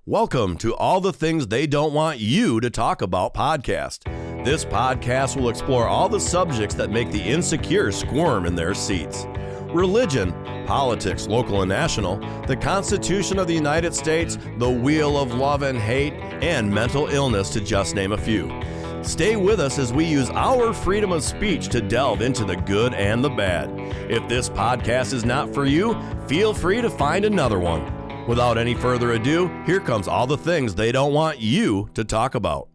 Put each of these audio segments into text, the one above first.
Welcome to All the Things They Don't Want You to Talk About podcast. This podcast will explore all the subjects that make the insecure squirm in their seats. Religion, politics, local and national, the Constitution of the United States, the wheel of love and hate, and mental illness, to just name a few. Stay with us as we use our freedom of speech to delve into the good and the bad. If this podcast is not for you, feel free to find another one. Without any further ado, here comes all the things they don't want you to talk about.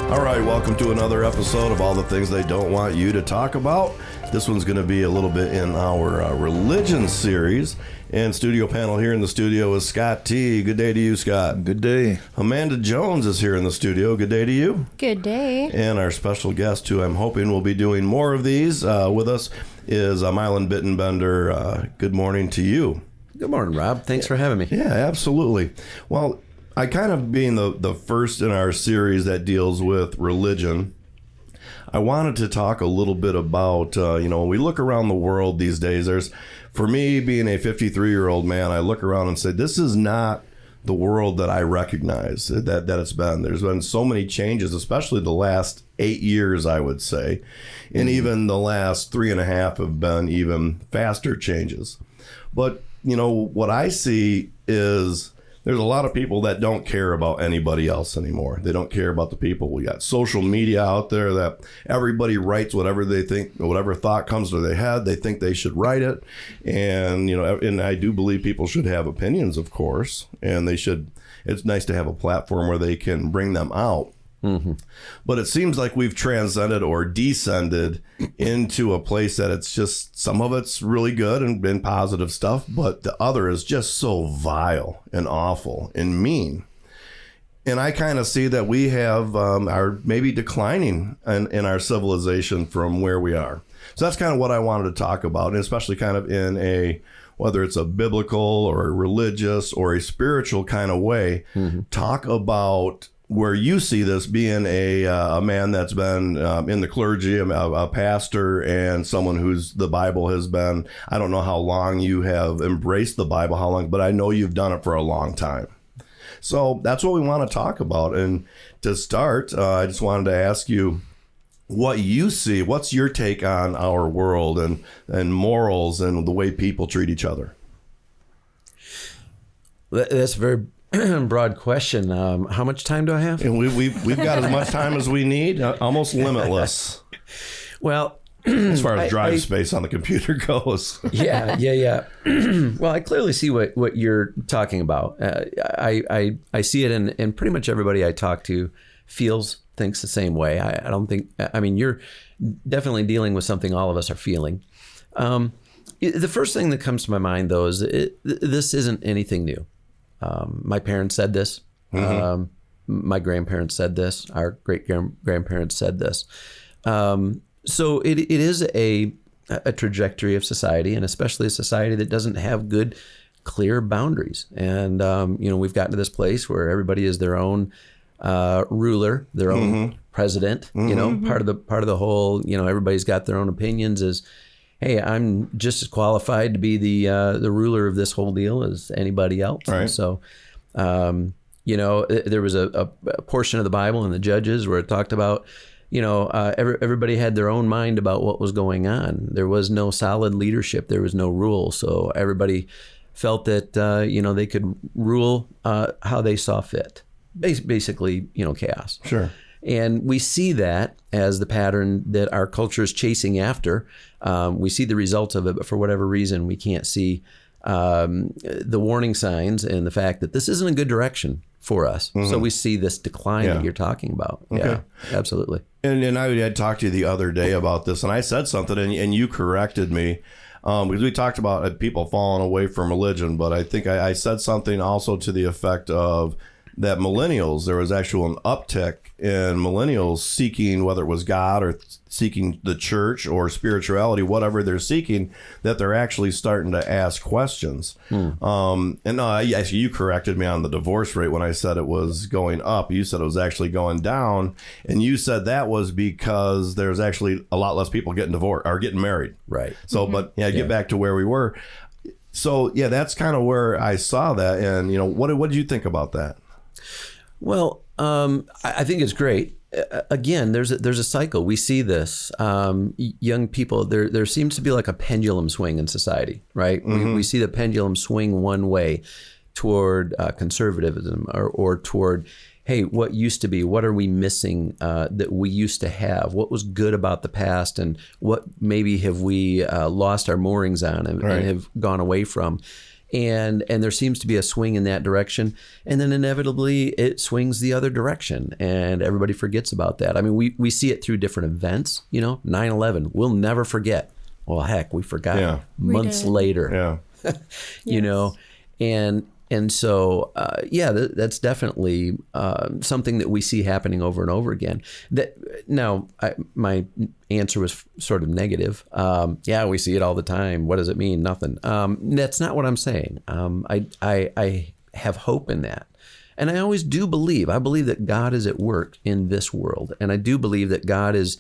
All right, welcome to another episode of All the Things They Don't Want You to Talk About. This one's going to be a little bit in our religion series. And studio panel here in the studio is Scott T. Good day to you, Scott. Good day. Amanda Jones is here in the studio. Good day to you. Good day. And our special guest, who I'm hoping will be doing more of these with us, is Milan Bittenbender. Good morning to you. Good morning, Rob. Thanks for having me. Yeah, absolutely. Well, I kind of being the first in our series that deals with religion, I wanted to talk a little bit about, when we look around the world these days, for me, being a 53-year-old man, I look around and say, this is not the world that I recognize that it's been. There's been so many changes, especially the last 8 years, I would say. And even the last 3.5 have been even faster changes. But, what I see is there's a lot of people that don't care about anybody else anymore. They don't care about the people. We got social media out there that everybody writes whatever they think, whatever thought comes to their head, they think they should write it. And, and I do believe people should have opinions, of course, and it's nice to have a platform where they can bring them out. Mm-hmm. But it seems like we've transcended or descended into a place that it's just, some of it's really good and been positive stuff, but the other is just so vile and awful and mean. And I kind of see that we have are maybe declining in our civilization from where we are. So that's kind of what I wanted to talk about, and especially kind of in whether it's a biblical or a religious or a spiritual kind of way, talk about where you see this being a man that's been in the clergy, a pastor, and someone who's the Bible has been, I don't know how long you have embraced the Bible, how long, but I know you've done it for a long time. So that's what we want to talk about. And to start, I just wanted to ask you what you see. What's your take on our world and morals and the way people treat each other? That's very broad question. How much time do I have? And we've got as much time as we need, almost limitless. Well, as far as drive space on the computer goes. Yeah. Well, I clearly see what you're talking about. I see it, and pretty much everybody I talk to thinks the same way. I don't think, you're definitely dealing with something all of us are feeling. The first thing that comes to my mind, though, is this isn't anything new. My parents said this. Mm-hmm. My grandparents said this. Our great-grandparents said this. So it is a trajectory of society, and especially a society that doesn't have good, clear boundaries. And, we've gotten to this place where everybody is their own ruler, their own president, part of the whole, everybody's got their own opinions is, hey, I'm just as qualified to be the ruler of this whole deal as anybody else. Right. And so, there was a portion of the Bible in the Judges where it talked about, everybody had their own mind about what was going on. There was no solid leadership. There was no rule. So everybody felt that, they could rule how they saw fit. Basically, chaos. Sure. And we see that as the pattern that our culture is chasing after. We see the results of it, but for whatever reason, we can't see the warning signs and the fact that this isn't a good direction for us. Mm-hmm. So we see this decline that you're talking about. Okay. Yeah, absolutely. And I had talked to you the other day about this, and I said something, and you corrected me. Because we talked about people falling away from religion, but I think I said something also to the effect of that millennials, there was actual an uptick in millennials seeking, whether it was God or seeking the church or spirituality, whatever they're seeking, that they're actually starting to ask questions. And no, actually, you corrected me on the divorce rate when I said it was going up. You said it was actually going down, and you said that was because there's actually a lot less people getting divorced or getting married. Right. So, but get back to where we were. So, yeah, that's kind of where I saw that. And, what did you think about that? Well, I think it's great. Again, there's a cycle. We see this. Young people, there seems to be like a pendulum swing in society, right? We see the pendulum swing one way toward conservatism or toward, hey, what used to be, what are we missing that we used to have? What was good about the past, and what maybe have we lost our moorings on and have gone away from? And there seems to be a swing in that direction, and then inevitably it swings the other direction, and everybody forgets about that. I mean, we see it through different events. 9/11, we'll never forget. Well, heck, we forgot months later. And so, that's definitely something that we see happening over and over again. My answer was sort of negative. We see it all the time. What does it mean? Nothing. That's not what I'm saying. I have hope in that. And I always do believe. I believe that God is at work in this world. And I do believe that God is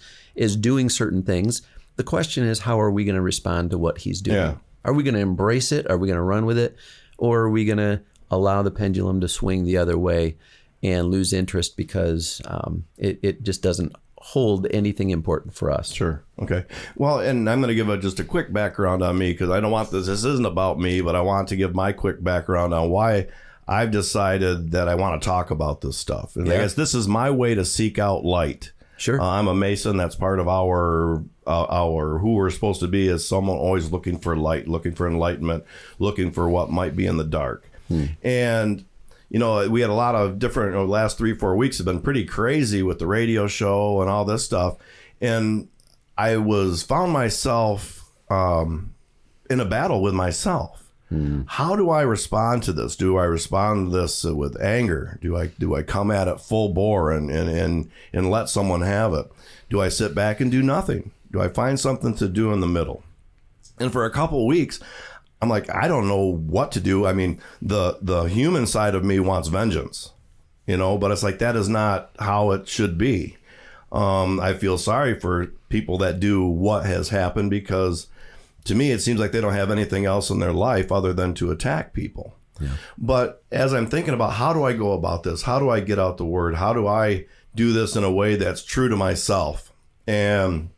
doing certain things. The question is, how are we going to respond to what he's doing? Yeah. Are we going to embrace it? Are we going to run with it? Or are we going to allow the pendulum to swing the other way and lose interest because it just doesn't hold anything important for us? Sure. Okay. Well, and I'm going to give just a quick background on me, because I don't want this isn't about me, but I want to give my quick background on why I've decided that I want to talk about this stuff. And I guess this is my way to seek out light. Sure. I'm a Mason. That's part of our who we're supposed to be, as someone always looking for light, looking for enlightenment, looking for what might be in the dark. And, we had a lot of different, the last 3-4 weeks have been pretty crazy with the radio show and all this stuff. And I found myself in a battle with myself. How do I respond to this? Do I respond to this with anger? Do I come at it full bore and let someone have it? Do I sit back and do nothing? Do I find something to do in the middle? And for a couple of weeks, I'm like, I don't know what to do. I mean, the human side of me wants vengeance, but it's like, that is not how it should be. I feel sorry for people that do what has happened, because to me, it seems like they don't have anything else in their life other than to attack people. Yeah. But as I'm thinking about, how do I go about this? How do I get out the word? How do I do this in a way that's true to myself? And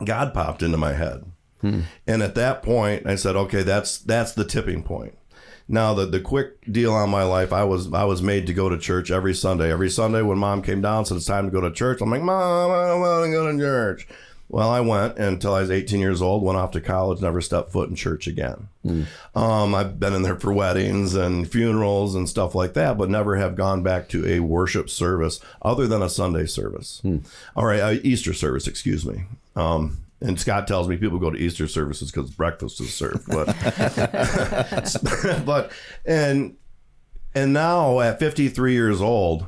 God popped into my head. And at that point, I said, okay, that's the tipping point. Now, the quick deal on my life, I was made to go to church every Sunday. Every Sunday when Mom came down and said it's time to go to church, I'm like, Mom, I don't want to go to church. Well, I went until I was 18 years old, went off to college, never stepped foot in church again. I've been in there for weddings and funerals and stuff like that, but never have gone back to a worship service other than a Sunday service. Easter service, excuse me. And Scott tells me people go to Easter services because breakfast is served. But and now at 53 years old,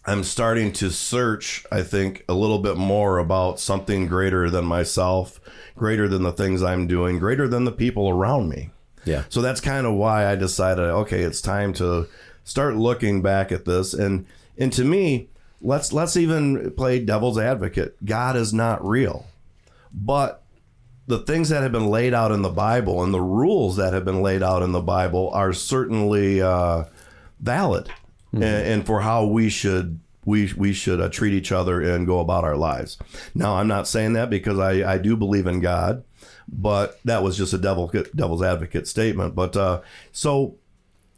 I'm starting to search, I think, a little bit more about something greater than myself, greater than the things I'm doing, greater than the people around me. Yeah. So that's kind of why I decided, okay, it's time to start looking back at this. And to me, let's even play devil's advocate. God is not real. But the things that have been laid out in the Bible and the rules that have been laid out in the Bible are certainly valid, and for how we should treat each other and go about our lives. Now, I'm not saying that because I do believe in God, but that was just a devil's advocate statement. But so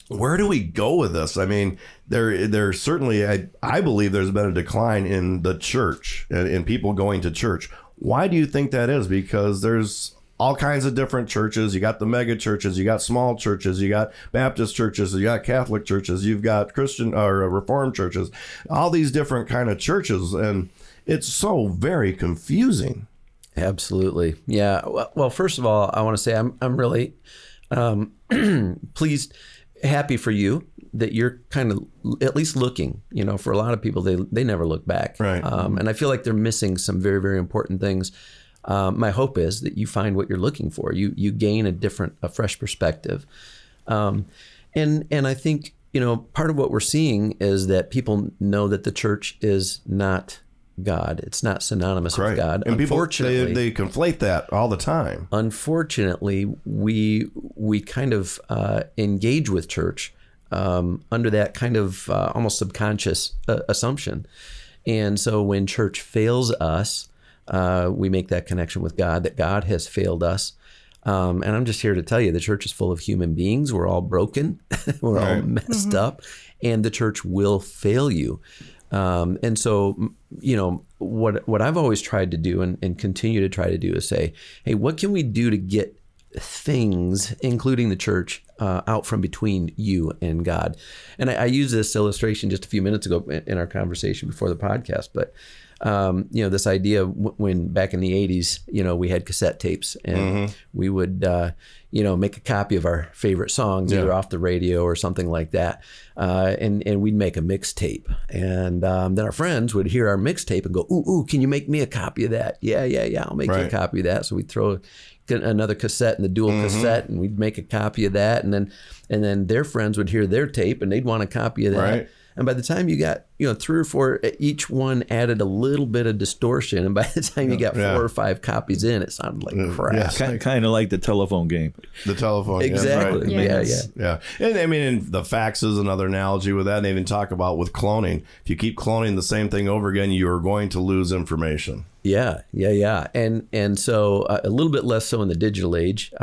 where do we go with this? I mean, there certainly, I believe there's been a decline in the church and people going to church. Why do you think that is? Because there's all kinds of different churches. You got the mega churches, you got small churches, you got Baptist churches, you got Catholic churches, you've got Christian or Reformed churches, all these different kind of churches. And it's so very confusing. Absolutely. Yeah. Well, first of all, I want to say I'm really pleased. happy for you that you're kind of at least looking. For a lot of people, they never look back. Right. And I feel like they're missing some very, very important things. My hope is that you find what you're looking for. You gain a fresh perspective. And I think, part of what we're seeing is that people know that the church is not God. It's not synonymous with God. And unfortunately, people, they conflate that all the time. Unfortunately, we kind of engage with church under that kind of almost subconscious assumption. And so when church fails us, we make that connection with God, that God has failed us. And I'm just here to tell you, the church is full of human beings. We're all broken. We're all messed up. And the church will fail you. And so, what I've always tried to do and continue to try to do is say, hey, what can we do to get things, including the church, out from between you and God? And I used this illustration just a few minutes ago in our conversation before the podcast, but this idea when back in the 80s, we had cassette tapes and we would, make a copy of our favorite songs either off the radio or something like that. And we'd make a mixtape. And then our friends would hear our mixtape and go, ooh, can you make me a copy of that? Yeah, I'll make you a copy of that. So we'd throw another cassette in the dual cassette and we'd make a copy of that. And then their friends would hear their tape and they'd want a copy of that. Right. And by the time you got, 3 or 4, each one added a little bit of distortion. And by the time you got 4 or 5 copies in, it sounded like crap. Yes. Kind of like the telephone game. The telephone. Exactly. Yeah. And I mean, the fax is another analogy with that. And they even talk about with cloning. If you keep cloning the same thing over again, you're going to lose information. Yeah. And so a little bit less so in the digital age,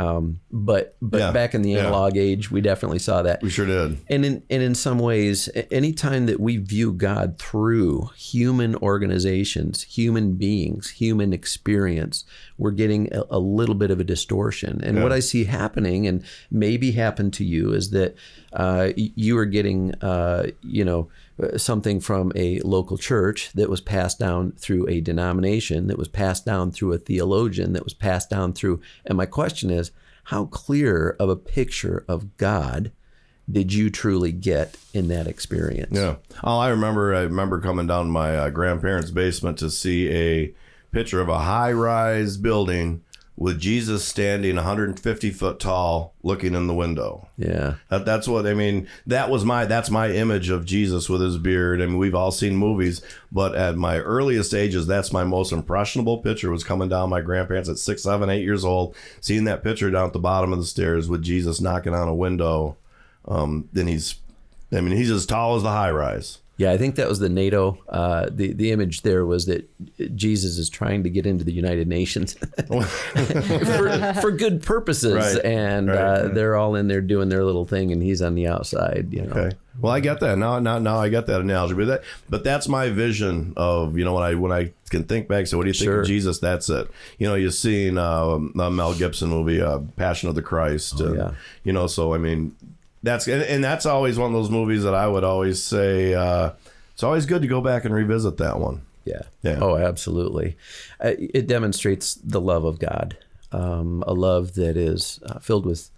but back in the analog age, we definitely saw that. We sure did. And in some ways, anytime that we view God through human organizations, human beings, human experience, we're getting a little bit of a distortion. And what I see happening, and maybe happened to you, is that you are getting, something from a local church that was passed down through a denomination, that was passed down through a theologian, that was passed down through. And my question is, how clear of a picture of God did you truly get in that experience? Yeah. I remember coming down to my grandparents' basement to see a picture of a high-rise building with Jesus standing 150 foot tall, looking in the window. Yeah, that's what I mean. That's my image of Jesus with his beard. I mean, we've all seen movies, but at my earliest ages, that's my most impressionable picture. Was coming down my grandparents at 6, 7, 8 years old, seeing that picture down at the bottom of the stairs with Jesus knocking on a window. Then he's as tall as the high rise. Yeah, I think that was the NATO. The image there was that Jesus is trying to get into the United Nations for good purposes, right. And they're all in there doing their little thing, and he's on the outside. Okay. Well, I get that now. I get that analogy, but that's my vision of when I can think back. So, what do you think of Jesus? That's it. You've seen the Mel Gibson movie, Passion of the Christ. So I mean. That's always one of those movies that I would always say it's always good to go back and revisit that one. Yeah. Oh, absolutely. It demonstrates the love of God, a love that is filled with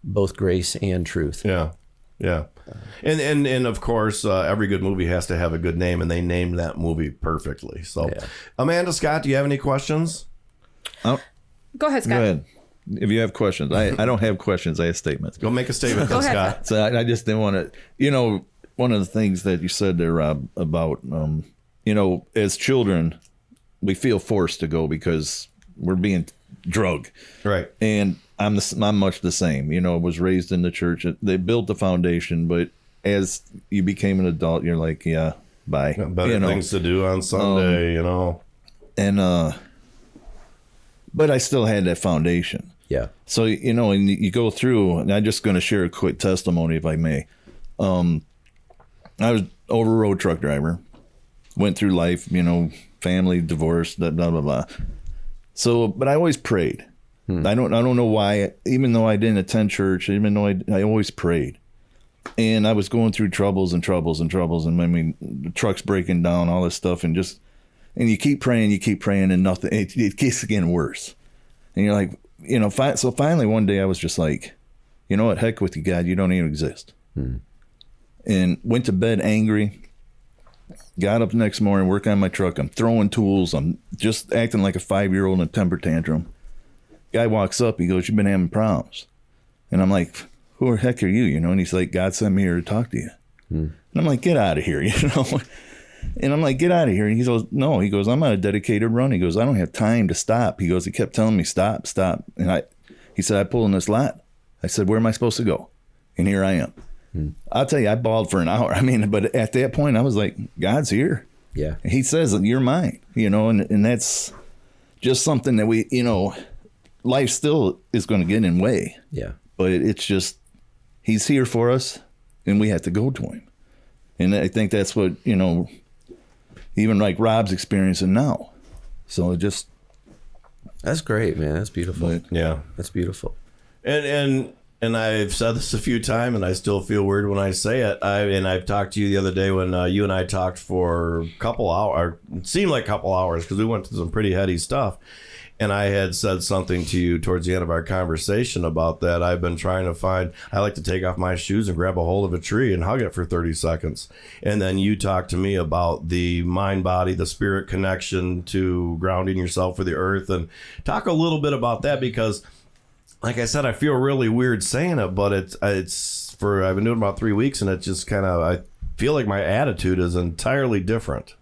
both grace and truth. Yeah. And of course, every good movie has to have a good name, and they named that movie perfectly. So, Amanda, Scott, do you have any questions? Go ahead, Scott. Go ahead. If you have questions, I don't have questions. I have statements. Go make a statement, then, Scott. So I just didn't want to, one of the things that you said there, Rob, about, as children, we feel forced to go because we're being drugged. Right. And I'm much the same. I was raised in the church. They built the foundation, but as you became an adult, you're like, yeah, bye. Better things to do on Sunday, And, but I still had that foundation. Yeah. So, and you go through, and I'm just going to share a quick testimony, if I may. I was over road truck driver, went through life, family, divorce, blah, blah, blah. So, but I always prayed. I don't know why, even though I didn't attend church, even though I always prayed. And I was going through troubles. And I mean, the truck's breaking down, all this stuff, and you keep praying, and nothing, it keeps getting worse. And you're like, so finally one day I was just like, you know what, heck with you, God, you don't even exist. and went to bed angry. Got up the next morning, working on my truck. I'm throwing tools. I'm just acting like a 5-year-old in a temper tantrum. Guy walks up. He goes, "You've been having problems." And I'm like, "Who the heck are you?" You know? And he's like, "God sent me here to talk to you." And I'm like, "Get out of here," you know? And I'm like, "Get out of here." And he goes, "No." He goes, "I'm on a dedicated run." He goes, "I don't have time to stop." He goes, he kept telling me, "Stop, stop." And he said, "I pulled in this lot." I said, "Where am I supposed to go?" And here I am. I'll tell you, I bawled for an hour. I mean, but at that point I was like, God's here. Yeah. He says, "You're mine," you know, and that's just something that we, you know, life still is going to get in way. Yeah. But it's just, he's here for us and we have to go to him. And I think that's what, you know, even like Rob's experiencing now. So That's great, man. That's beautiful. But, Yeah. That's beautiful. And I've said this a few times, and I still feel weird when I say it. I've talked to you the other day when you and I talked for a couple hours. It seemed like a couple hours because we went through some pretty heady stuff. And I had said something to you towards the end of our conversation about that. I've been trying to find, I like to take off my shoes and grab a hold of a tree and hug it for 30 seconds. And then you talked to me about the mind, body, the spirit connection to grounding yourself with the earth. And talk a little bit about that because, like I said, I feel really weird saying it, but I've been doing it about 3 weeks and it just kind of, I feel like my attitude is entirely different.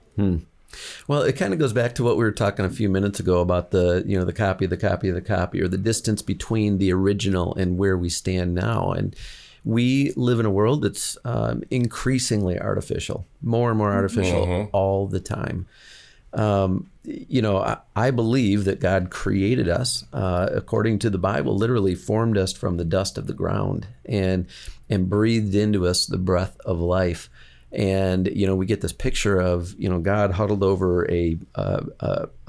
Well, it kind of goes back to what we were talking a few minutes ago about the copy of the copy of the copy, or the distance between the original and where we stand now. And we live in a world that's increasingly artificial, more and more artificial all the time. I believe that God created us, according to the Bible, literally formed us from the dust of the ground and breathed into us the breath of life. And, we get this picture of, God huddled over a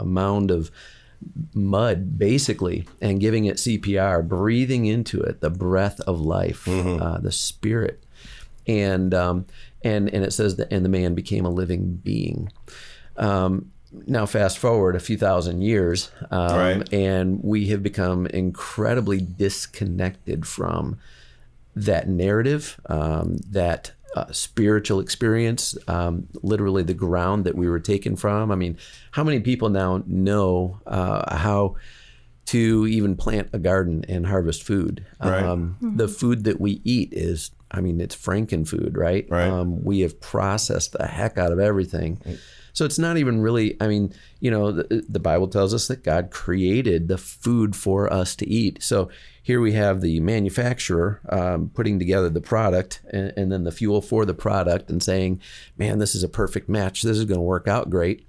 mound of mud, basically, and giving it CPR, breathing into it the breath of life, the spirit. And it says that, and the man became a living being. Now, fast forward a few thousand years, Right. and we have become incredibly disconnected from that narrative, that spiritual experience, literally the ground that we were taken from. I mean, how many people now know how to even plant a garden and harvest food? Right. The food that we eat is, it's Frankenfood, right? Right. We have processed the heck out of everything. So it's not even really, the Bible tells us that God created the food for us to eat. So here we have the manufacturer putting together the product and then the fuel for the product and saying, man, this is a perfect match. This is going to work out great.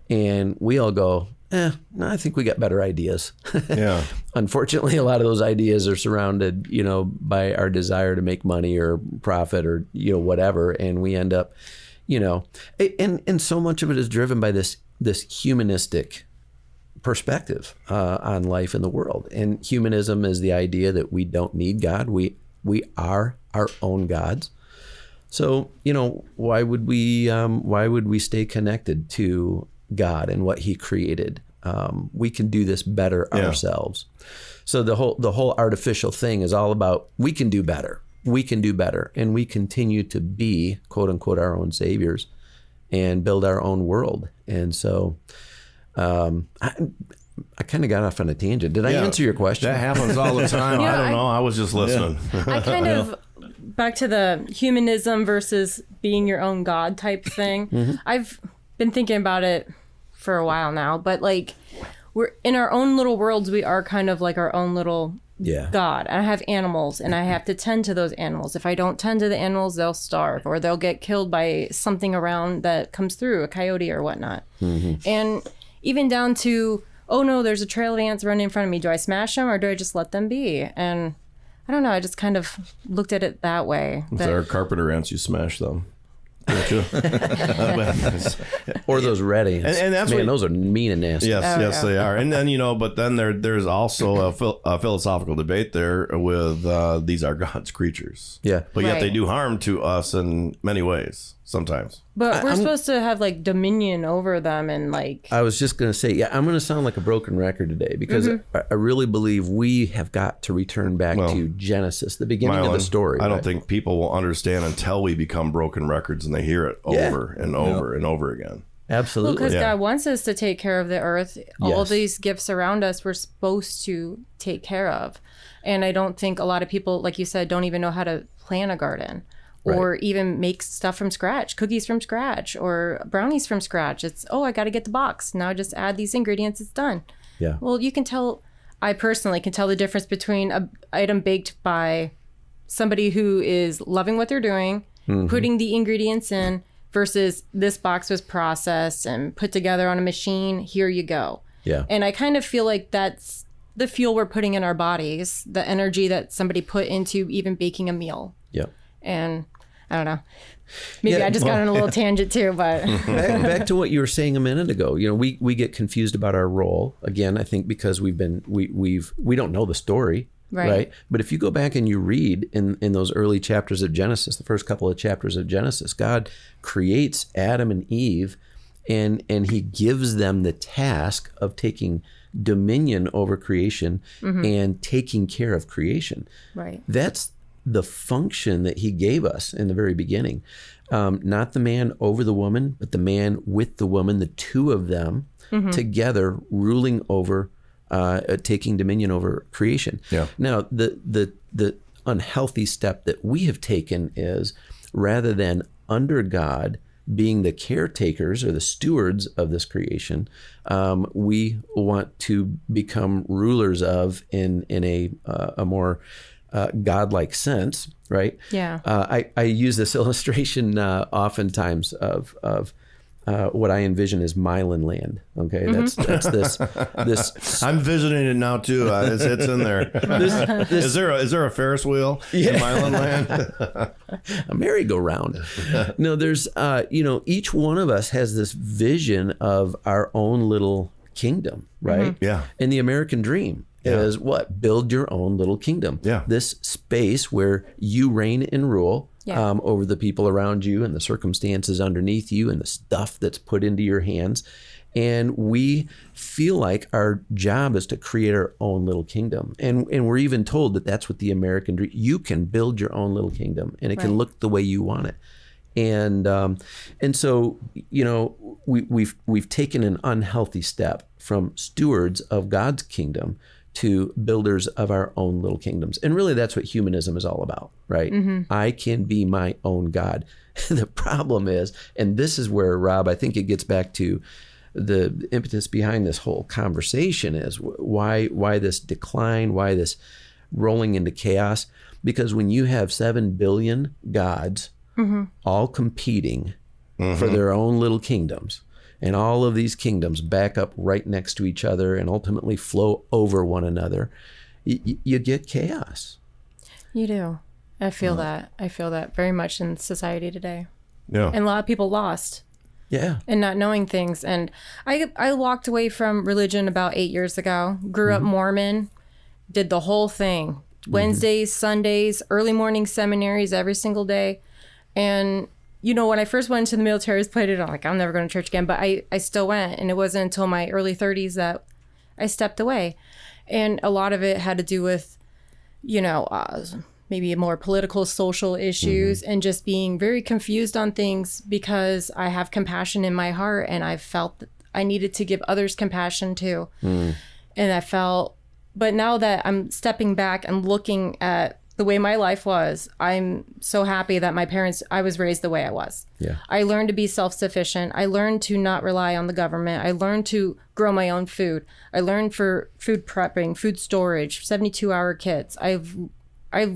And we all go, no, I think we got better ideas. Yeah. Unfortunately, a lot of those ideas are surrounded, by our desire to make money or profit or, whatever. And we end up, and so much of it is driven by this humanistic perspective on life in the world. And humanism is the idea that we don't need God. We are our own gods. So, why would we stay connected to God and what he created? We can do this better ourselves. So the whole artificial thing is all about, we can do better. We can do better. And we continue to be, quote unquote, our own saviors and build our own world. And so I kind of got off on a tangent. Did I answer your question? That happens all the time. Yeah, I don't know. I was just listening. I kind of, back to the humanism versus being your own God type thing. I've been thinking about it for a while now, but like, we're in our own little worlds. We are kind of like our own little God. I have animals and I have to tend to those animals. If I don't tend to the animals, they'll starve or they'll get killed by something around that comes through, a coyote or whatnot. And even down to, oh no, there's a trail of ants running in front of me. Do I smash them or do I just let them be? And I don't know. I just kind of looked at it that way. If they're carpenter ants, you smash them. Don't you? Or those red ants. And that's those are mean and nasty. Yes, they are. And then, but then there's also a philosophical debate there with these are God's creatures. Yeah. But yet they Right. do harm to us in many ways. sometimes. But we're supposed to have like dominion over them and like. I was just going to say, yeah, I'm going to sound like a broken record today because I really believe we have got to return back to Genesis, the beginning of the story. I don't think people will understand until we become broken records and they hear it over and over and over again. Absolutely. Because God wants us to take care of the earth. All these gifts around us we're supposed to take care of. And I don't think a lot of people, like you said, don't even know how to plant a garden. Or even make stuff from scratch, cookies from scratch, or brownies from scratch. It's, I got to get the box. Now just add these ingredients, it's done. Yeah. Well, you can tell, I personally can tell the difference between an item baked by somebody who is loving what they're doing, putting the ingredients in, versus this box was processed and put together on a machine. Here you go. Yeah. And I kind of feel like that's the fuel we're putting in our bodies, the energy that somebody put into even baking a meal. Yeah. And I don't know. Maybe I just got on a little tangent too, but back to what you were saying a minute ago. You know, we get confused about our role again. I think because we don't know the story, right? But if you go back and you read in those early chapters of Genesis, the first couple of chapters of Genesis, God creates Adam and Eve, and He gives them the task of taking dominion over creation and taking care of creation. Right. That's the function that He gave us in the very beginning. Not the man over the woman, but the man with the woman, the two of them together ruling over, taking dominion over creation. Yeah. Now, the unhealthy step that we have taken is, rather than under God being the caretakers or the stewards of this creation, we want to become rulers of in a more godlike sense, right? Yeah. I use this illustration oftentimes of what I envision as Milan land. Okay, that's this. I'm visiting it now too. It's in there. Is there a Ferris wheel in Milan land? A merry-go-round. No, there's each one of us has this vision of our own little kingdom, right? Yeah. And the American dream is what? Build your own little kingdom. Yeah. This space where you reign and rule over the people around you and the circumstances underneath you and the stuff that's put into your hands. And we feel like our job is to create our own little kingdom. And we're even told that that's what the American dream. You can build your own little kingdom and it can look the way you want it. And so, we've taken an unhealthy step from stewards of God's kingdom to builders of our own little kingdoms. And really that's what humanism is all about, right? I can be my own God. The problem is, and this is where, Rob, I think it gets back to the impetus behind this whole conversation is why this decline, why this rolling into chaos? Because when you have 7 billion gods all competing for their own little kingdoms, and all of these kingdoms back up right next to each other and ultimately flow over one another, you get chaos. You do. I feel that. I feel that very much in society today. Yeah. And a lot of people lost. Yeah. And not knowing things. And I walked away from religion about 8 years ago, grew up Mormon, did the whole thing. Wednesdays, Sundays, early morning seminaries every single day. And when I first went into the military, I was played it on, like, I'm never going to church again, but I still went. And it wasn't until my early 30s that I stepped away. And a lot of it had to do with, maybe more political, social issues and just being very confused on things because I have compassion in my heart and I felt that I needed to give others compassion too. And I felt, but now that I'm stepping back and looking at the way my life was, I'm so happy that I was raised the way I was. Yeah. I learned to be self-sufficient. I learned to not rely on the government. I learned to grow my own food. I learned for food prepping, food storage, 72-hour kits. I've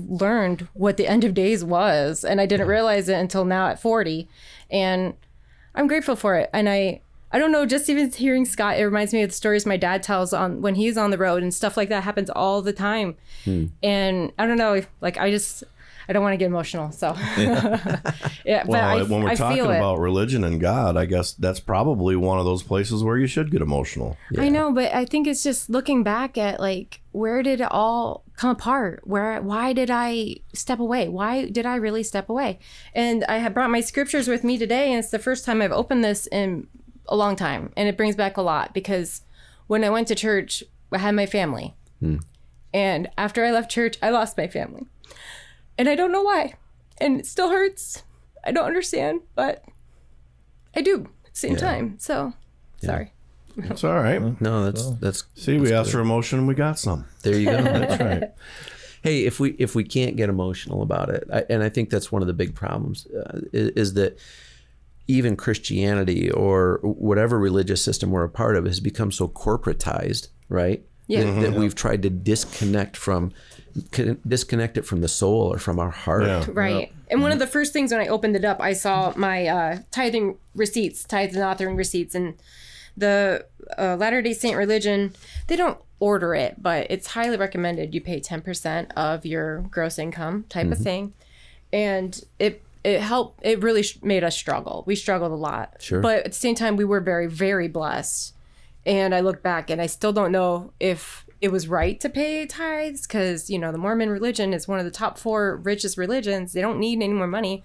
learned what the end of days was, and I didn't realize it until now at 40. And I'm grateful for it. And I don't know, just even hearing Scott, it reminds me of the stories my dad tells on when he's on the road, and stuff like that happens all the time. And I don't know, like I don't want to get emotional. So yeah, Well, but when we're I talking feel about religion and God, I guess that's probably one of those places where you should get emotional. I know, but I think it's just looking back at like, where did it all come apart. Why did I step away? Why did I really step away? And I have brought my scriptures with me today, and it's the first time I've opened this in a long time. And it brings back a lot, because when I went to church, I had my family. And after I left church, I lost my family. And I don't know why. And it still hurts. I don't understand, but I do at the same time. So, sorry. It's all right. No, that's See, we asked for emotion and we got some. there you go. That's right. Hey, if we can't get emotional about it, and I think that's one of the big problems, is that even Christianity or whatever religious system we're a part of has become so corporatized, right? Yeah. That we've tried to disconnect it from the soul or from our heart. Yeah. Right. And one of the first things when I opened it up, I saw my tithing receipts, tithes and offering receipts, and the Latter-day Saint religion, they don't order it, but it's highly recommended you pay 10% of your gross income type of thing. And it helped. It really made us struggle. We struggled a lot. Sure. But at the same time, we were very, very blessed. And I look back and I still don't know if it was right to pay tithes, because, the Mormon religion is one of the top 4 richest religions. They don't need any more money.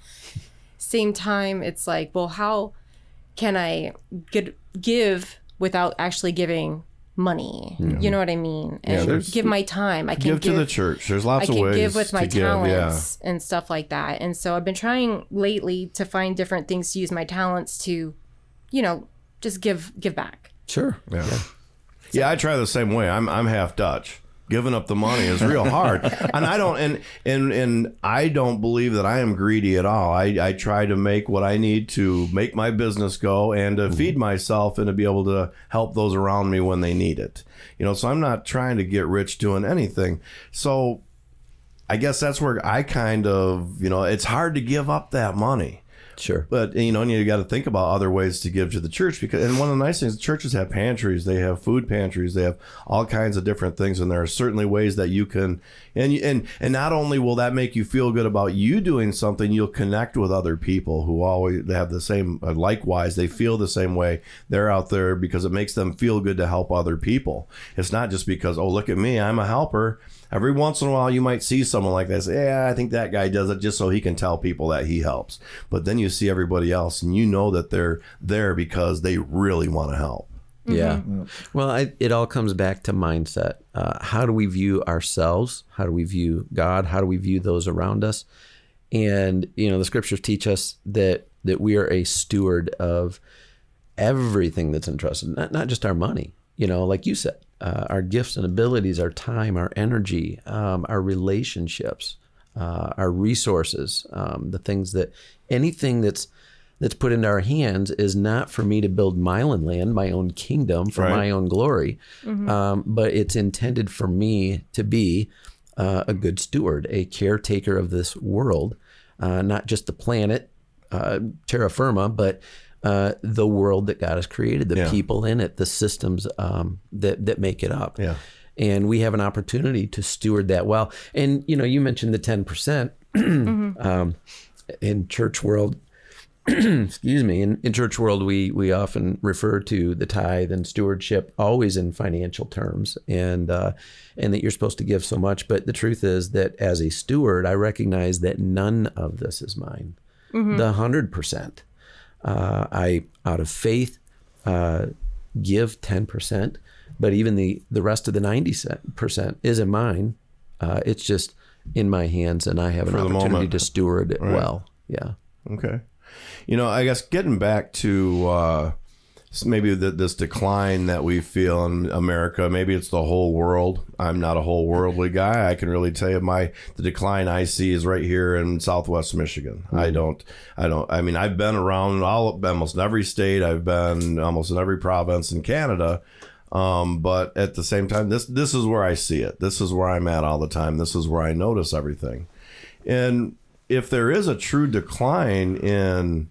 Same time, it's like, well, how can I give without actually giving money? You know what I mean? And give my time. I can Give to the church. There's lots of ways give with my to give, talents and stuff like that. And so I've been trying lately to find different things to use my talents to, just give back. Sure. Yeah, I try the same way. I'm half Dutch. Giving up the money is real hard. And I don't and I don't believe that I am greedy at all. I try to make what I need to make my business go and to feed myself and to be able to help those around me when they need it. So I'm not trying to get rich doing anything. So I guess that's where I kind of, it's hard to give up that money. Sure. But, and you got to think about other ways to give to the church, and one of the nice things, churches have pantries, they have food pantries, they have all kinds of different things. And there are certainly ways that you can, and not only will that make you feel good about you doing something, you'll connect with other people who always have the same, likewise, they feel the same way. They're out there because it makes them feel good to help other people. It's not just because, oh, look at me, I'm a helper. Every once in a while, you might see someone like that say, yeah, I think that guy does it just so he can tell people that he helps. But then you see everybody else and you know that they're there because they really want to help. Yeah. Well, it all comes back to mindset. How do we view ourselves? How do we view God? How do we view those around us? And, the scriptures teach us that we are a steward of everything that's entrusted, not just our money, like you said. Our gifts and abilities, our time, our energy, our relationships, our resources, the things anything that's put into our hands is not for me to build Milan land, my own kingdom for my own glory, but it's intended for me to be a good steward, a caretaker of this world, not just the planet, terra firma, but the world that God has created, the people in it, the systems that make it up. Yeah. And we have an opportunity to steward that well. And, you mentioned the 10% in church world. Excuse me. In church world, we often refer to the tithe and stewardship always in financial terms, and that you're supposed to give so much. But the truth is that as a steward, I recognize that none of this is mine. The 100%. I, out of faith, give 10%, but even the rest of the 90% isn't mine. It's just in my hands, and I have an opportunity to steward it well. Yeah. Okay. I guess getting back to maybe this decline that we feel in America, maybe it's the whole world. I'm not a whole worldly guy. I can really tell you the decline I see is right here in Southwest Michigan. I mean, I've been around almost every state. I've been almost in every province in Canada. But at the same time, this is where I see it. This is where I'm at all the time. This is where I notice everything. And if there is a true decline in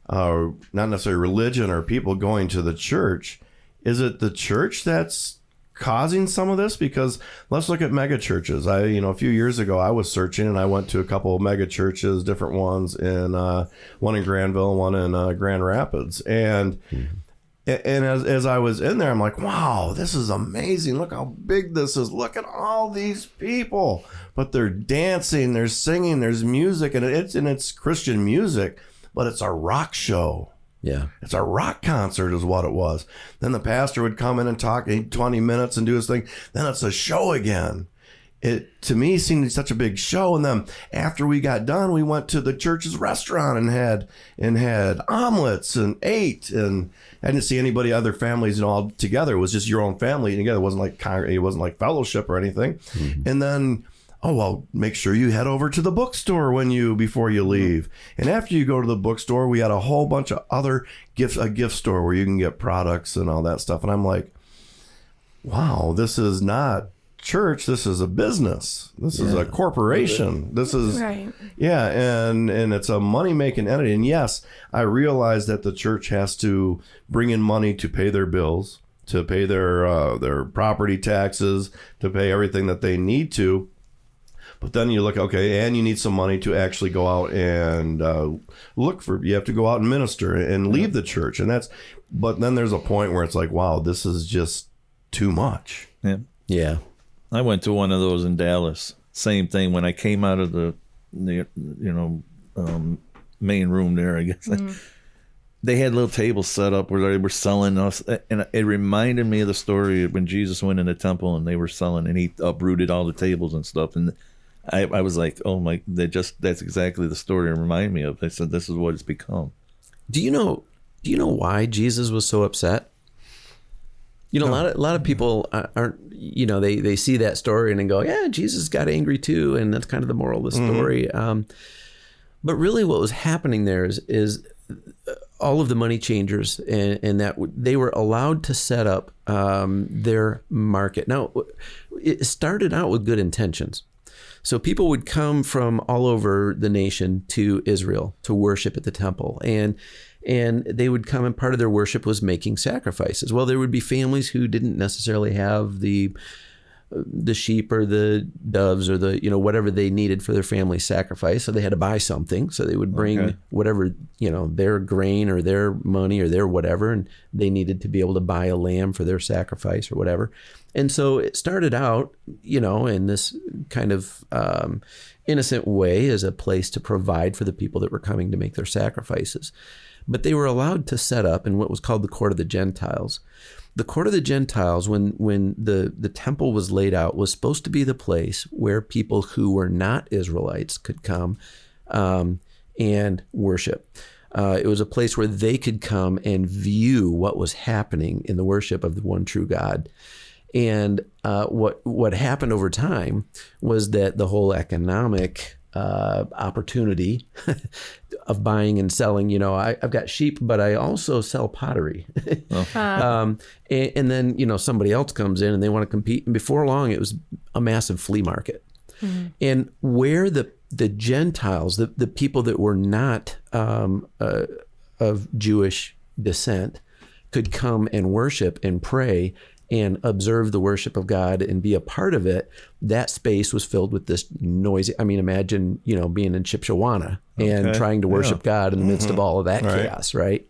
not necessarily religion or people going to the church, is it the church that's causing some of this? Because let's look at mega churches. A few years ago, I was searching and I went to a couple of mega churches, different ones, in one in Granville, one in Grand Rapids. And And as I was in there, I'm like, wow, this is amazing. Look how big this is. Look at all these people. But they're dancing, they're singing, there's music, and it's Christian music, but it's a rock show. Yeah. It's a rock concert is what it was. Then the pastor would come in and talk 20 minutes and do his thing. Then it's a show again. It, to me, seemed such a big show. And then after we got done, we went to the church's restaurant and had omelets and ate. And I didn't see anybody, other families, all together. It was just your own family together. It wasn't like fellowship or anything. Mm-hmm. And then, make sure you head over to the bookstore before you leave. And after you go to the bookstore, we had a whole bunch of other a gift store where you can get products and all that stuff. And I'm like, wow, this is not church, this is a business, this is a corporation, this is right. And it's a money-making entity. And yes, I realize that the church has to bring in money to pay their bills, to pay their property taxes, to pay everything that they need to. But then you look, and you need some money to actually go out and you have to go out and minister and leave the church. But then there's a point where it's like, wow, this is just too much. Yeah. I went to one of those in Dallas. Same thing when I came out of the main room there, I guess. Mm-hmm. They had little tables set up where they were selling us. And it reminded me of the story of when Jesus went in the temple and they were selling and he uprooted all the tables and stuff. And I was like, oh my, that's exactly the story it reminded me of. I said, this is what it's become. Do you know why Jesus was so upset? A lot of people aren't, they see that story and then go, yeah, Jesus got angry too. And that's kind of the moral of the story. Mm-hmm. But really what was happening there is all of the money changers and that they were allowed to set up their market. Now, it started out with good intentions. So people would come from all over the nation to Israel to worship at the temple. And they would come, and part of their worship was making sacrifices. Well, there would be families who didn't necessarily have the sheep or the doves or the whatever they needed for their family sacrifice, so they had to buy something. So they would bring whatever their grain or their money or their whatever, and they needed to be able to buy a lamb for their sacrifice or whatever. And so it started out, in this kind of innocent way as a place to provide for the people that were coming to make their sacrifices. But they were allowed to set up in what was called the court of the Gentiles. The court of the Gentiles, when the temple was laid out, was supposed to be the place where people who were not Israelites could come and worship. It was a place where they could come and view what was happening in the worship of the one true God. And what happened over time was that the whole economic opportunity of buying and selling, I've got sheep, but I also sell pottery. And then, somebody else comes in and they want to compete. And before long, it was a massive flea market. Mm-hmm. And where the Gentiles, the people that were not of Jewish descent, could come and worship and pray and observe the worship of God and be a part of it, that space was filled with this noisy. I mean, imagine, being in Shipshawana and trying to worship God in the midst of all of that chaos, right?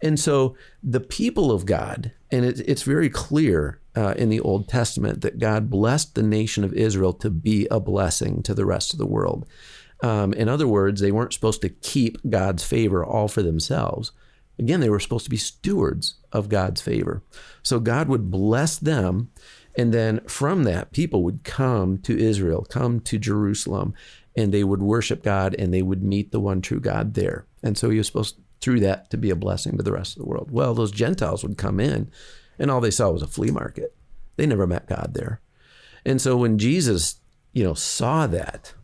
And so the people of God, and it's very clear in the Old Testament that God blessed the nation of Israel to be a blessing to the rest of the world. In other words, they weren't supposed to keep God's favor all for themselves. Again, they were supposed to be stewards of God's favor. So God would bless them, and then from that, people would come to Israel, come to Jerusalem, and they would worship God, and they would meet the one true God there. And so he was supposed, through that, to be a blessing to the rest of the world. Well, those Gentiles would come in, and all they saw was a flea market. They never met God there. And so when Jesus, saw that,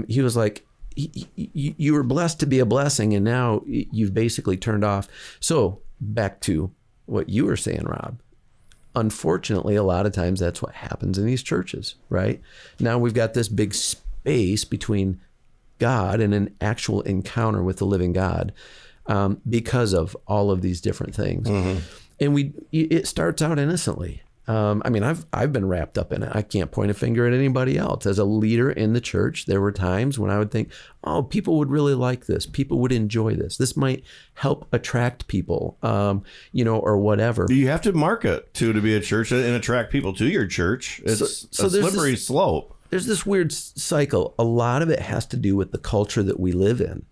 he was like, you were blessed to be a blessing, and now you've basically turned off. So back to what you were saying, Rob. Unfortunately, a lot of times that's what happens in these churches, right? Now we've got this big space between God and an actual encounter with the living God because of all of these different things. Mm-hmm. And it starts out innocently. I mean, I've been wrapped up in it. I can't point a finger at anybody else. As a leader in the church, there were times when I would think, oh, people would really like this. People would enjoy this. This might help attract people, or whatever. You have to market to be a church and attract people to your church. It's a slippery slope. There's this weird cycle. A lot of it has to do with the culture that we live in.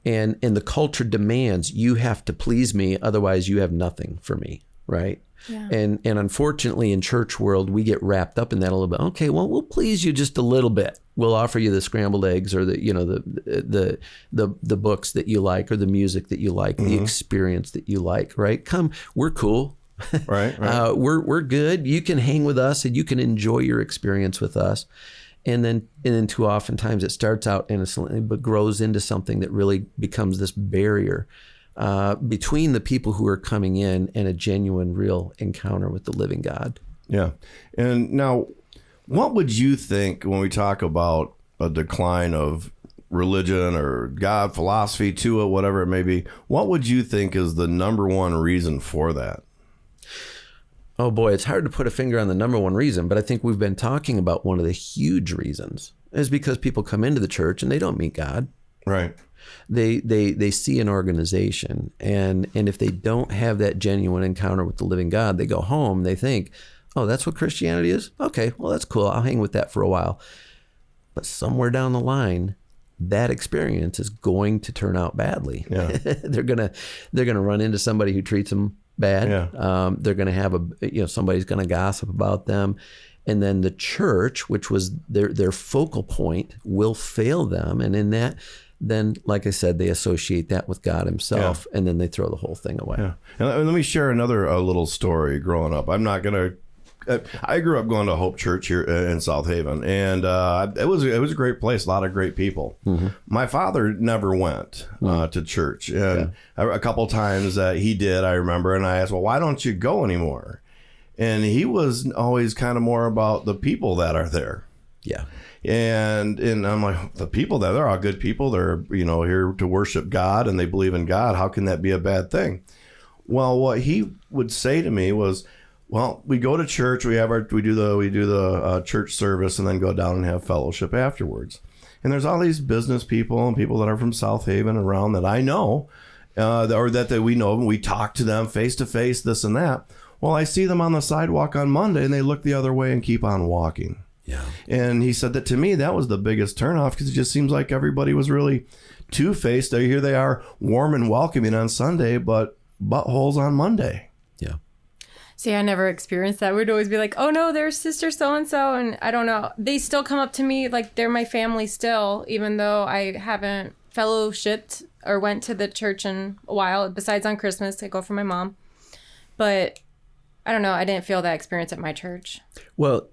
And the culture demands you have to please me, otherwise you have nothing for me, right? Yeah. And unfortunately in church world, we get wrapped up in that a little bit. Okay, well, we'll please you just a little bit. We'll offer you the scrambled eggs or the books that you like or the music that you like, the experience that you like, right? Come, we're cool. Right. We're good. You can hang with us and you can enjoy your experience with us. And then too often times it starts out innocently, but grows into something that really becomes this barrier between the people who are coming in and a genuine, real encounter with the living God. Yeah. And now, what would you think when we talk about a decline of religion or God, philosophy to it, whatever it may be? What would you think is the number one reason for that? Oh boy, it's hard to put a finger on the number one reason, but I think we've been talking about one of the huge reasons is because people come into the church and they don't meet God. Right. They see an organization, and if they don't have that genuine encounter with the living God, they go home, they think, oh, that's what Christianity is? Okay, well, that's cool. I'll hang with that for a while. But somewhere down the line, that experience is going to turn out badly. Yeah. They're gonna run into somebody who treats them bad. Yeah. They're gonna have somebody's gonna gossip about them. And then the church, which was their focal point, will fail them. And in that, then, like I said, they associate that with God himself, and then they throw the whole thing away. Yeah. And let me share another little story growing up. I'm not going to... I grew up going to Hope Church here in South Haven, and it was a great place, a lot of great people. Mm-hmm. My father never went to church, and a couple times he did, I remember, and I asked, well, why don't you go anymore? And he was always kind of more about the people that are there. Yeah. And I'm like, the people there, they're all good people. They're, here to worship God and they believe in God. How can that be a bad thing? Well, what he would say to me was, well, we go to church, we do the church service and then go down and have fellowship afterwards. And there's all these business people and people that are from South Haven around that I know, or that we know, and we talk to them face to face, this and that. Well, I see them on the sidewalk on Monday and they look the other way and keep on walking. Yeah. And he said that to me, that was the biggest turnoff, because it just seems like everybody was really two-faced. Here they are, warm and welcoming on Sunday, but buttholes on Monday. Yeah. See, I never experienced that. We'd always be like, oh no, there's sister so-and-so. And I don't know. They still come up to me like they're my family still, even though I haven't fellowshipped or went to the church in a while. Besides on Christmas, I go for my mom. But I don't know. I didn't feel that experience at my church. Well,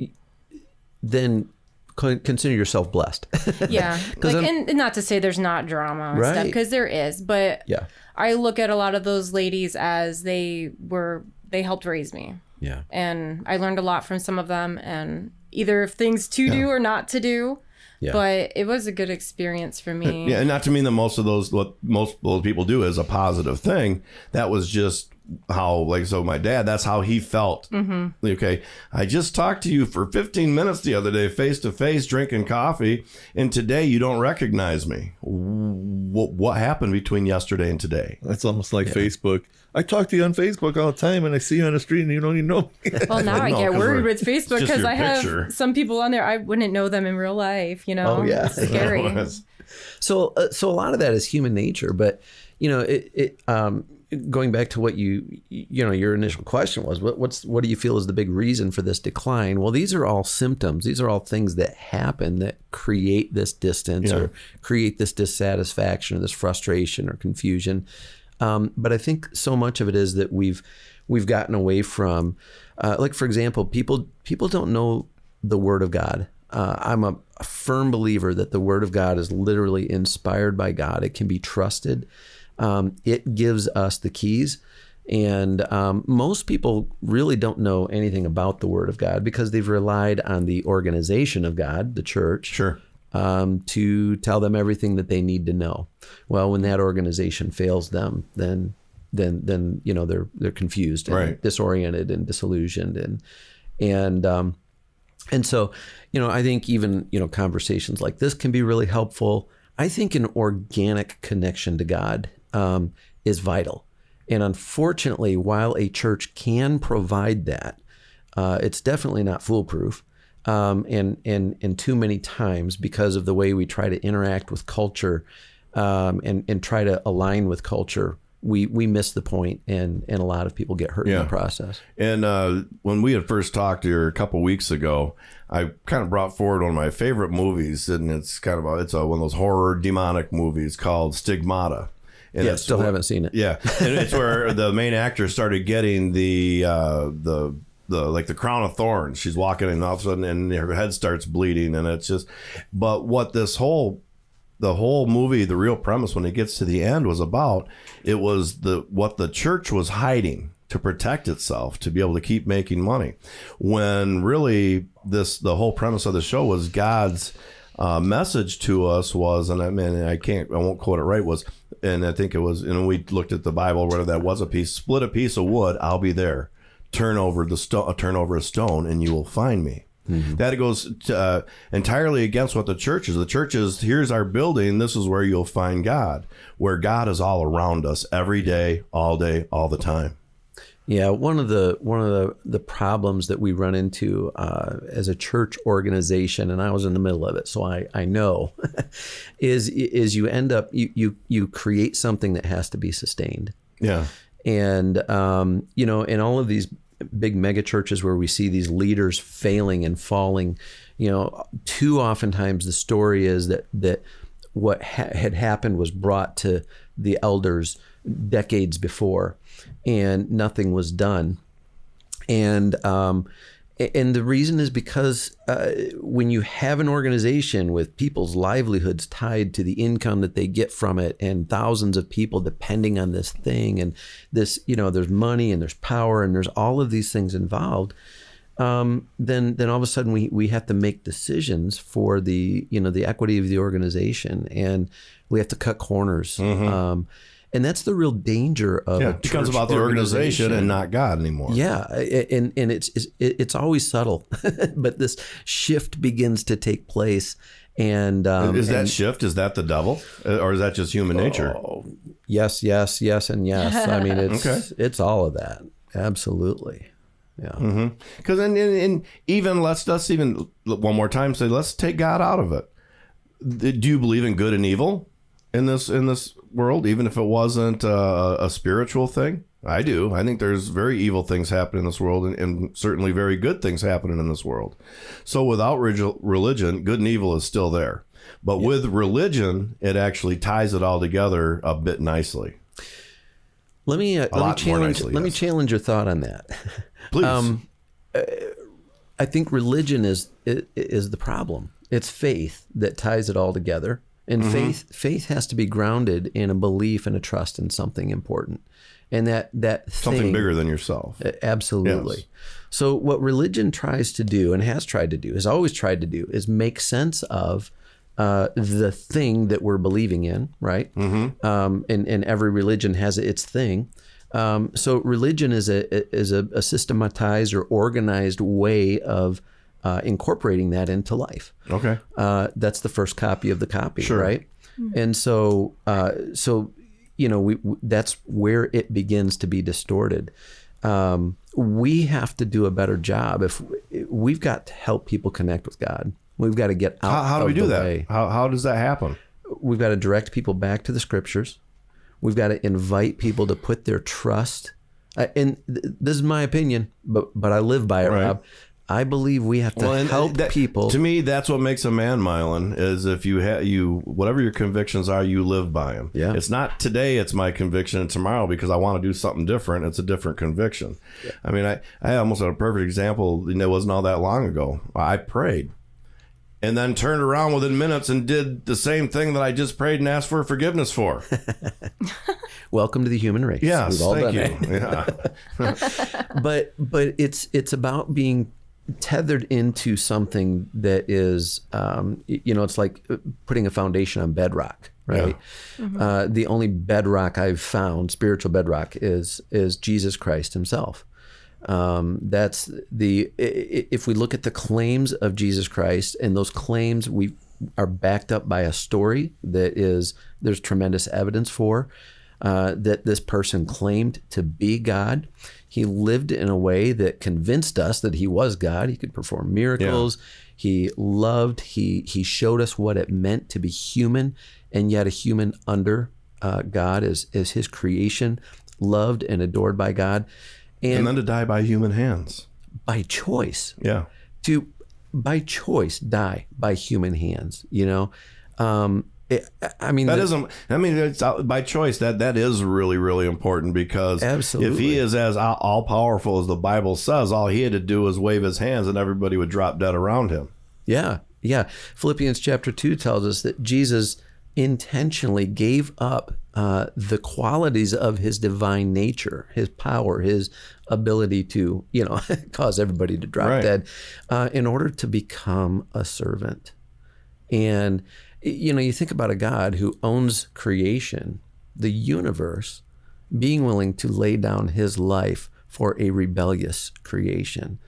then consider yourself blessed. Yeah. And not to say there's not drama and stuff, because there is. But yeah. I look at a lot of those ladies as they helped raise me. Yeah. And I learned a lot from some of them, and either things to do or not to do. Yeah. But it was a good experience for me. Yeah, and not to mean that what most of those people do is a positive thing. That was just how, my dad, that's how he felt. Mm-hmm. Okay, I just talked to you for 15 minutes the other day, face to face, drinking coffee, and today you don't recognize me. What happened between yesterday and today? That's almost like Facebook. I talk to you on Facebook all the time, and I see you on the street, and you don't even know me. Well, now I get worried with Facebook because I have some people on there I wouldn't know them in real life. Oh yeah, it's scary. So a lot of that is human nature, but going back to what your initial question was, what do you feel is the big reason for this decline? Well, these are all symptoms. These are all things that happen that create this distance or create this dissatisfaction or this frustration or confusion. But I think so much of it is that we've gotten away from, for example, people don't know the Word of God. I'm a firm believer that the Word of God is literally inspired by God. It can be trusted. It gives us the keys. And most people really don't know anything about the Word of God because they've relied on the organization of God, the church, sure, to tell them everything that they need to know. Well, when that organization fails them, then then they're confused and Right. disoriented and disillusioned and so I think even conversations like this can be really helpful. I think an organic connection to God is vital, and unfortunately, while a church can provide that, it's definitely not foolproof. And too many times, because of the way we try to interact with culture and try to align with culture, we miss the point, and a lot of people get hurt in the process. And when we had first talked here a couple weeks ago, I kind of brought forward one of my favorite movies, and it's kind of one of those horror demonic movies called Stigmata. And Still haven't seen it. Yeah, and it's where the main actor started getting the like the crown of thorns. She's walking and all of a sudden, and her head starts bleeding, and it's just. But what the whole movie, the real premise when it gets to the end was about, it was what the church was hiding to protect itself, to be able to keep making money, when really the whole premise of the show was God's message to us was, and I won't quote it right, was, and I think it was, we looked at the Bible, whether that was a piece, split a piece of wood, I'll be there. Turn over a stone and you will find me. Mm-hmm. That goes entirely against what the church is. The church is, here's our building. This is where you'll find God, where God is all around us every day, all the time. Yeah, one of the problems that we run into as a church organization, and I was in the middle of it, so I know, is you end up you create something that has to be sustained. Yeah, and in all of these big mega churches where we see these leaders failing and falling, too oftentimes the story is that what had happened was brought to the elders decades before, and nothing was done. And the reason is because when you have an organization with people's livelihoods tied to the income that they get from it, and thousands of people depending on this thing, and this, there's money and there's power and there's all of these things involved, then all of a sudden we have to make decisions for the equity of the organization, and we have to cut corners. Mm-hmm. And that's the real danger of it becomes about the organization and not God anymore. Yeah, and it's always subtle, but this shift begins to take place. And is that the devil, or is that just human nature? Yes, and yes. I mean, it's all of that. Absolutely. Yeah. Because and even let's even one more time say, let's take God out of it. Do you believe in good and evil in this world, even if it wasn't a spiritual thing? I do. I think there's very evil things happening in this world, and certainly very good things happening in this world. So without religion, good and evil is still there. But with religion, it actually ties it all together a bit nicely. Let me challenge your thought on that. Please. I think religion is the problem. It's faith that ties it all together. And faith has to be grounded in a belief and a trust in something important. And that something thing, bigger than yourself. Absolutely. Yes. So what religion tries to do, and has always tried to do, is make sense of the thing that we're believing in, right? Mm-hmm. And every religion has its thing. So religion is a systematized or organized way of incorporating that into life. Okay. That's the first copy of the copy, sure. Right? Mm-hmm. And so that's where it begins to be distorted. We have to do a better job. If we've got to help people connect with God, we've got to get out. How do we do that? Way. How does that happen? We've got to direct people back to the scriptures. We've got to invite people to put their trust. And this is my opinion, but I live by it, right. Rob. I believe we have to help people. To me, that's what makes a man, Milan, is if you whatever your convictions are, you live by them. Yeah. It's not today, it's my conviction, and tomorrow because I want to do something different, it's a different conviction. Yeah. I mean, I almost had a perfect example. It wasn't all that long ago. I prayed and then turned around within minutes and did the same thing that I just prayed and asked for forgiveness for. Welcome to the human race. Yes, thank you. Yeah. But it's about being tethered into something that is, it's like putting a foundation on bedrock, right? The only bedrock I've found, spiritual bedrock, is Jesus Christ himself. That's if we look at the claims of Jesus Christ, and those claims we are backed up by a story there's tremendous evidence for, that this person claimed to be God. He lived in a way that convinced us that he was God. He could perform miracles. Yeah. He loved. He showed us what it meant to be human, and yet a human under God as his creation, loved and adored by God. And then to die by human hands. By choice. Yeah. By choice, die by human hands, it's by choice. That is really, really important, because absolutely. If he is as all powerful as the Bible says, all he had to do was wave his hands and everybody would drop dead around him. Yeah. Philippians chapter 2 tells us that Jesus intentionally gave up the qualities of his divine nature, his power, his ability to, cause everybody to drop dead, in order to become a servant. And you think about a God who owns creation, the universe, being willing to lay down his life for a rebellious creation.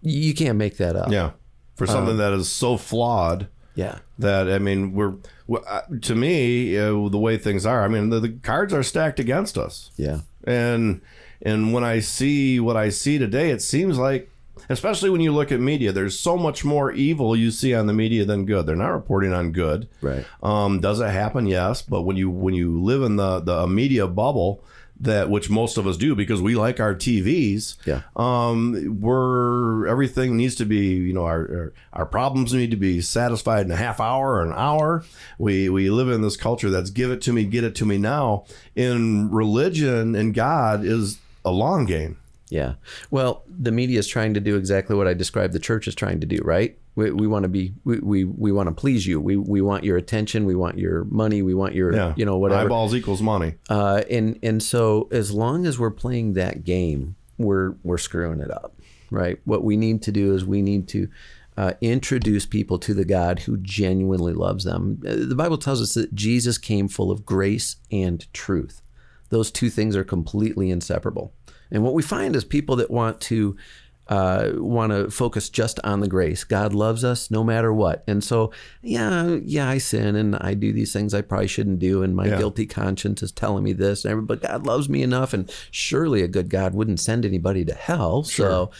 You can't make that up. Yeah. For something that is so flawed. Yeah. That, to me, the way things are, the cards are stacked against us. Yeah. And when I see what I see today, it seems like, especially when you look at media, there's so much more evil you see on the media than good. They're not reporting on good. Right. Does it happen? Yes. But when you live in the media bubble, which most of us do because we like our TVs, everything needs to be, our problems need to be satisfied in a half hour or an hour. We live in this culture that's give it to me, get it to me now. In religion and God is a long game. Yeah. Well, the media is trying to do exactly what I described the church is trying to do, right? We want to we want to please you. We want your attention. We want your money. We want your, whatever. Eyeballs equals money. And so as long as we're playing that game, we're screwing it up, right? What we need to do is we need to introduce people to the God who genuinely loves them. The Bible tells us that Jesus came full of grace and truth. Those two things are completely inseparable. And what we find is people that want to focus just on the grace. God loves us no matter what. And so, I sin and I do these things I probably shouldn't do. And my guilty conscience is telling me this. But God loves me enough. And surely a good God wouldn't send anybody to hell. Sure.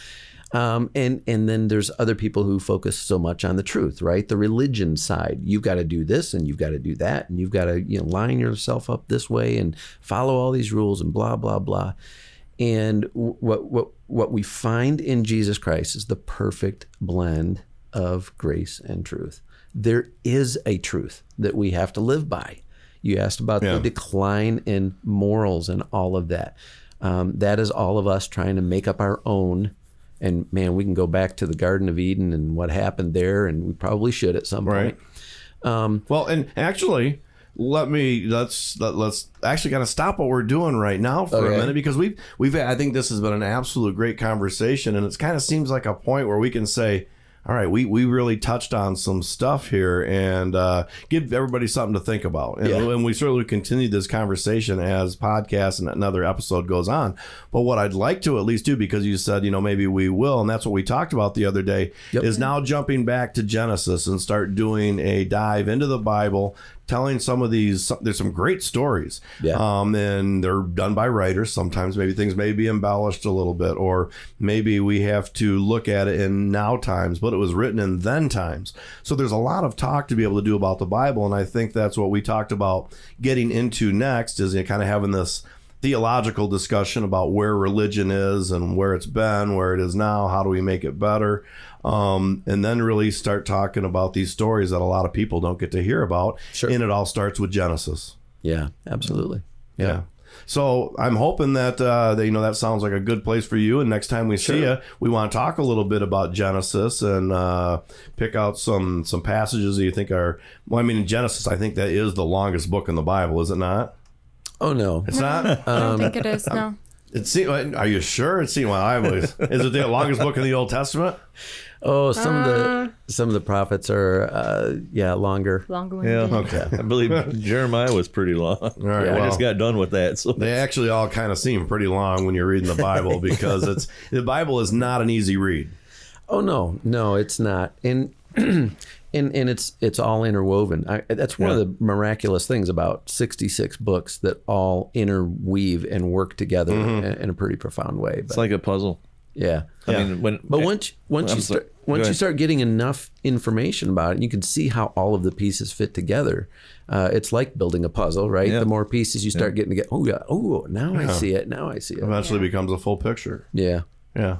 So, and then there's other people who focus so much on the truth, right? The religion side. You've got to do this and you've got to do that. And you've got to, line yourself up this way and follow all these rules and blah, blah, blah. And what we find in Jesus Christ is the perfect blend of grace and truth. There is a truth that we have to live by. You asked about the decline in morals and all of that. That is all of us trying to make up our own. And man, we can go back to the Garden of Eden and what happened there, and we probably should at some point. Well, and actually, let's actually kind of stop what we're doing right now for a minute, because we've I think this has been an absolute great conversation, and it kind of seems like a point where we can say, all right, we really touched on some stuff here, and give everybody something to think about. And we certainly continue this conversation as podcast and another episode goes on. But what I'd like to at least do, because you said, maybe we will, and that's what we talked about the other day, is now jumping back to Genesis and start doing a dive into the Bible, telling some of these, there's some great stories. And they're done by writers. Sometimes maybe things may be embellished a little bit, or maybe we have to look at it in now times, but it was written in then times. So there's a lot of talk to be able to do about the Bible. And I think that's what we talked about getting into next, is kind of having this theological discussion about where religion is and where it's been, where it is now, how do we make it better? And then really start talking about these stories that a lot of people don't get to hear about. Sure. And it all starts with Genesis. Yeah, absolutely. Yeah. So I'm hoping that, that sounds like a good place for you. And next time we see you, we want to talk a little bit about Genesis and pick out some passages that you think are, in Genesis, I think that is the longest book in the Bible, is it not? Oh, no. It's not? I don't think it is, no. Are you sure? Is it the longest book in the Old Testament? Oh, some of the prophets are longer. Longer Yeah, winded. okay. I believe Jeremiah was pretty long. All right, I well, just got done with that. So They actually all kind of seem pretty long when you're reading the Bible because the Bible is not an easy read. Oh no, it's not, and it's all interwoven. That's one of the miraculous things about 66 books that all interweave and work together in a pretty profound way. But, it's like a puzzle. yeah. I mean, But once you start getting enough information about it, you can see how all of the pieces fit together. It's like building a puzzle, right? Yeah. The more pieces you start getting together, now I see it. Now I see it. Eventually becomes a full picture. Yeah. Yeah.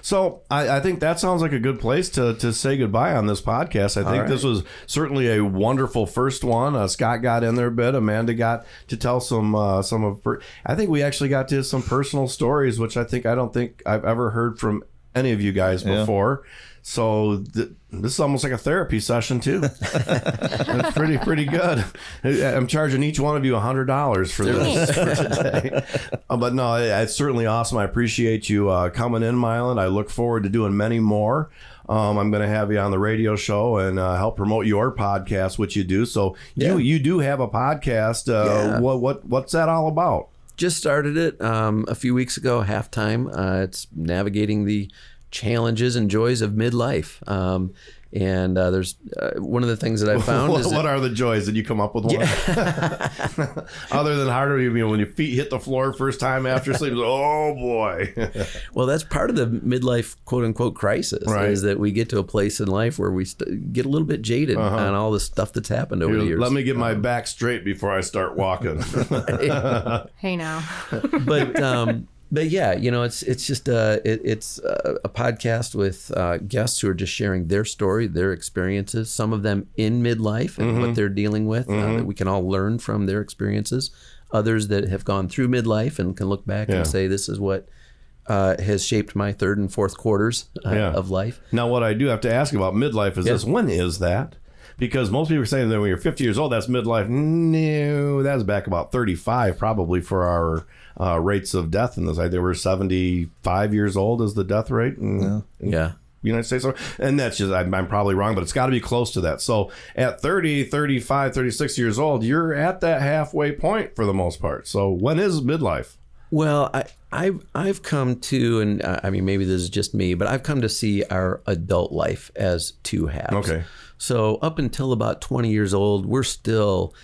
So I think that sounds like a good place to say goodbye on this podcast. I think this was certainly a wonderful first one. Scott got in there a bit. Amanda got to tell some of her. I think we actually got to some personal stories, which I don't think I've ever heard from any of you guys before. So this is almost like a therapy session too. It's pretty good. I'm charging each one of you $100 for this for today. But no, it's certainly awesome. I appreciate you coming in, Milan. I look forward to doing many more. I'm going to have you on the radio show and help promote your podcast, which you do. So you do have a podcast. What's that all about? Just started it a few weeks ago, halftime. It's navigating the challenges and joys of midlife. And there's one of the things that I found is what are the joys? Did you come up with one? Other than harder, when your feet hit the floor first time after sleep, oh boy. Well, that's part of the midlife quote unquote crisis, is that we get to a place in life where we get a little bit jaded on all the stuff that's happened over the years. Let me get my back straight before I start walking. Hey now. But yeah, it's just it's a podcast with guests who are just sharing their story, their experiences. Some of them in midlife and what they're dealing with, that we can all learn from their experiences. Others that have gone through midlife and can look back and say, "This is what has shaped my third and fourth quarters of life." Now, what I do have to ask about midlife is this: when is that? Because most people are saying that when you're 50 years old, that's midlife. No, that's back about 35 probably for our rates of death in this. They were 75 years old is the death rate in United States. And that's just, I'm probably wrong, but it's got to be close to that. So at 30, 35, 36 years old, you're at that halfway point for the most part. So when is midlife? Well, I've come to, and I mean, maybe this is just me, but I've come to see our adult life as two halves. Okay. So up until about 20 years old, we're still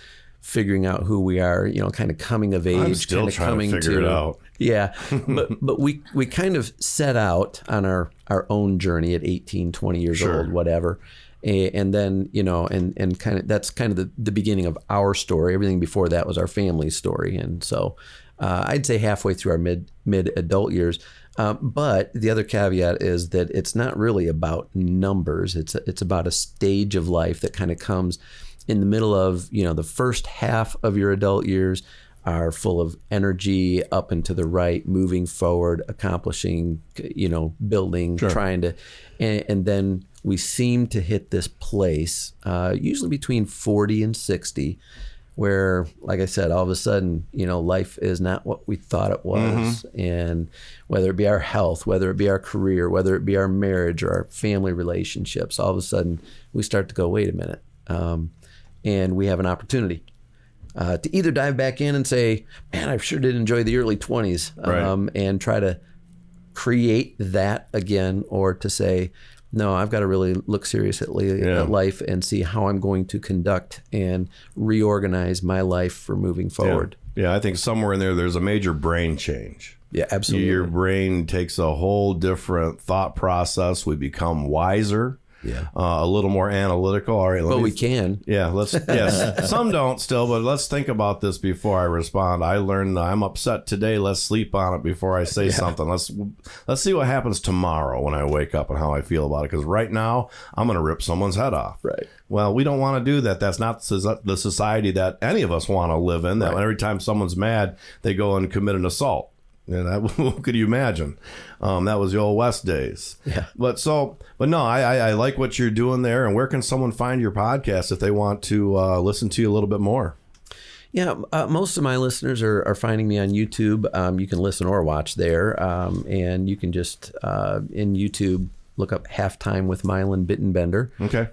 figuring out who we are, kind of coming of age. I'm still trying to figure it out. Yeah. but we kind of set out on our own journey at 18, 20 years old, whatever. And then, and kind of, that's kind of the beginning of our story. Everything before that was our family's story. And so I'd say halfway through our mid adult years. But the other caveat is that it's not really about numbers. It's about a stage of life that kind of comes in the middle of, the first half of your adult years are full of energy, up and to the right, moving forward, accomplishing, building, trying to, and then we seem to hit this place, usually between 40 and 60, where, like I said, all of a sudden, life is not what we thought it was. And whether it be our health, whether it be our career, whether it be our marriage or our family relationships, all of a sudden we start to go, wait a minute. And we have an opportunity to either dive back in and say, man, I sure did enjoy the early 20s, and try to create that again, or to say, no, I've got to really look seriously at life and see how I'm going to conduct and reorganize my life for moving forward. Yeah, I think somewhere in there's a major brain change. Yeah, absolutely. Your brain takes a whole different thought process. We become wiser. Yeah. A little more analytical. All right. We can. Yeah. Yes. Some don't still, but let's think about this before I respond. I learned that I'm upset today. Let's sleep on it before I say something. Let's see what happens tomorrow when I wake up and how I feel about it. Because right now I'm going to rip someone's head off. Right. Well, we don't want to do that. That's not the society that any of us want to live in. That every time someone's mad, they go and commit an assault. And what could you imagine? That was the old West days. Yeah. But no, I like what you're doing there. And where can someone find your podcast if they want to listen to you a little bit more? Yeah, most of my listeners are finding me on YouTube. You can listen or watch there. And you can just, in YouTube, look up Halftime with Milan Bittenbender. Okay.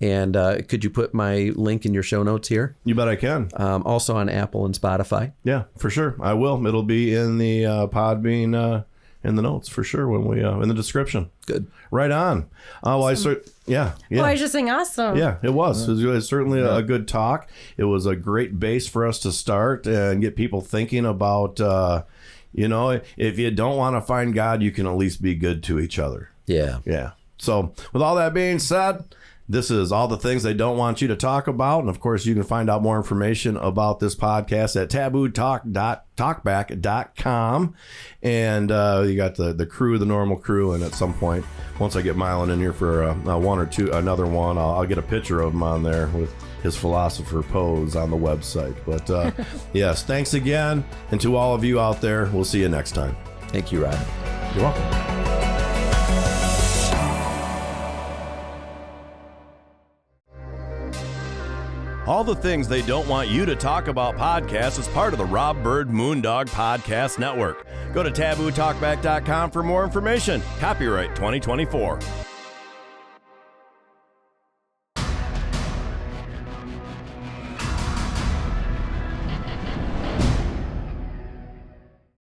And could you put my link in your show notes here? You bet I can. Also on Apple and Spotify. Yeah, for sure. I will. It'll be in the Podbean in the notes for sure when we in the description. Good. Right on. Yeah. Oh, I was just saying awesome. Yeah, it was. It was certainly a good talk. It was a great base for us to start and get people thinking about, if you don't want to find God, you can at least be good to each other. Yeah. Yeah. So with all that being said, this is all the things they don't want you to talk about. And of course, you can find out more information about this podcast at tabootalkback.com. And you got the crew, the normal crew. And at some point, once I get Milan in here for another one, I'll get a picture of him on there with his philosopher pose on the website. But yes, thanks again. And to all of you out there, we'll see you next time. Thank you, Rod. You're welcome. All the Things They Don't Want You to Talk About podcast is part of the Rob Byrd Moondog Podcast Network. Go to tabootalkback.com for more information. Copyright 2024.